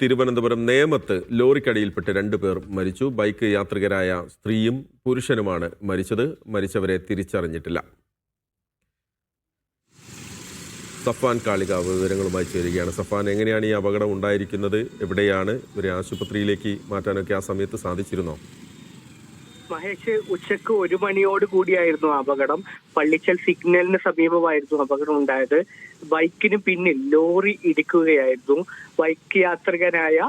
തിരുവനന്തപുരം നേമത്ത് ലോറിക്കടിയിൽപ്പെട്ട് 2 പേർ മരിച്ചു. ബൈക്ക് യാത്രികരായ സ്ത്രീയും പുരുഷനുമാണ് മരിച്ചത്. മരിച്ചവരെ തിരിച്ചറിഞ്ഞിട്ടില്ല. സഫാൻ കാളികാവ് വിവരങ്ങളുമായി ചേരുകയാണ്. സഫാൻ, എങ്ങനെയാണ് ഈ അപകടം ഉണ്ടായിരിക്കുന്നത്? എവിടെയാണ്? ഇവരെ ആശുപത്രിയിലേക്ക് മാറ്റാനൊക്കെ ആ സമയത്ത് സാധിച്ചിരുന്നോ? മഹേഷ്, ഉച്ചക്ക് 1 മണിയോട് കൂടിയായിരുന്നു അപകടം. പള്ളിച്ചൽ സിഗ്നലിന് സമീപമായിരുന്നു അപകടം ഉണ്ടായത്. ബൈക്കിന് പിന്നിൽ ലോറി ഇടിക്കുകയായിരുന്നു. ബൈക്ക് യാത്രികനായ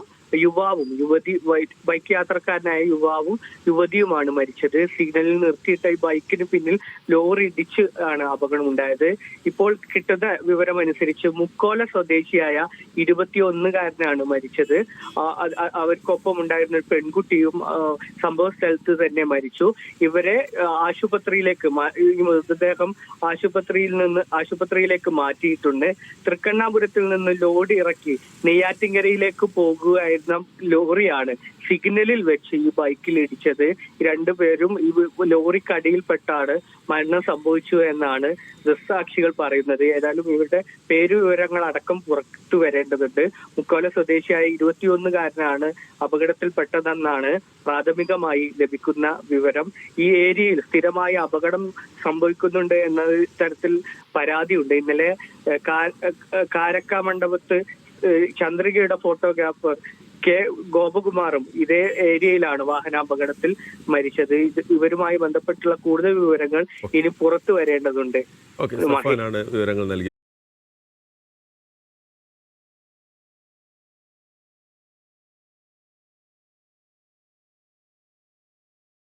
ബൈക്ക് യാത്രക്കാരനായ യുവാവും യുവതിയുമാണ് മരിച്ചത്. സിഗ്നലിൽ നിർത്തിയിട്ട ഈ ബൈക്കിന് പിന്നിൽ ലോറി ഇടിച്ച് ആണ് അപകടം ഉണ്ടായത്. ഇപ്പോൾ കിട്ടുന്ന വിവരമനുസരിച്ച് മുക്കോല സ്വദേശിയായ 21-കാരനാണ് മരിച്ചത്. അവർക്കൊപ്പം ഉണ്ടായിരുന്ന ഒരു പെൺകുട്ടിയും സംഭവ സ്ഥലത്ത് തന്നെ മരിച്ചു. ഇവരെ ആശുപത്രിയിലേക്ക് ഈ മൃതദേഹം ആശുപത്രിയിലേക്ക് മാറ്റിയിട്ടുണ്ട്. തൃക്കണ്ണാപുരത്തിൽ നിന്ന് ലോഡ് ഇറക്കി നെയ്യാറ്റിൻകരയിലേക്ക് പോകുകയായിരുന്നു ലോറിയാണ് സിഗ്നലിൽ വെച്ച് ഈ ബൈക്കിൽ ഇടിച്ചത്. 2 പേരും ഈ ലോറിക്കടിയിൽപ്പെട്ടാണ് മരണം സംഭവിച്ചു എന്നാണ് ദൃക്സാക്ഷികൾ പറയുന്നത്. ഏതായാലും ഇവരുടെ പേരുവിവരങ്ങൾ അടക്കം പുറത്തു വരേണ്ടതുണ്ട്. മുക്കോല സ്വദേശിയായ 21-കാരനാണ് അപകടത്തിൽപ്പെട്ടതെന്നാണ് പ്രാഥമികമായി ലഭിക്കുന്ന വിവരം. ഈ ഏരിയയിൽ സ്ഥിരമായി അപകടം സംഭവിക്കുന്നുണ്ട് എന്ന തരത്തിൽ പരാതിയുണ്ട്. ഇന്നലെ കാരക്ക മണ്ഡപത്ത് ചന്ദ്രികയുടെ ഫോട്ടോഗ്രാഫർ കെ ഗോപകുമാറും ഇതേ ഏരിയയിലാണ് വാഹനാപകടത്തിൽ മരിച്ചത്. ഇവരുമായി ബന്ധപ്പെട്ടുള്ള കൂടുതൽ വിവരങ്ങൾ ഇനി പുറത്തു വരേണ്ടതുണ്ട്. വിവരങ്ങൾ നൽകി.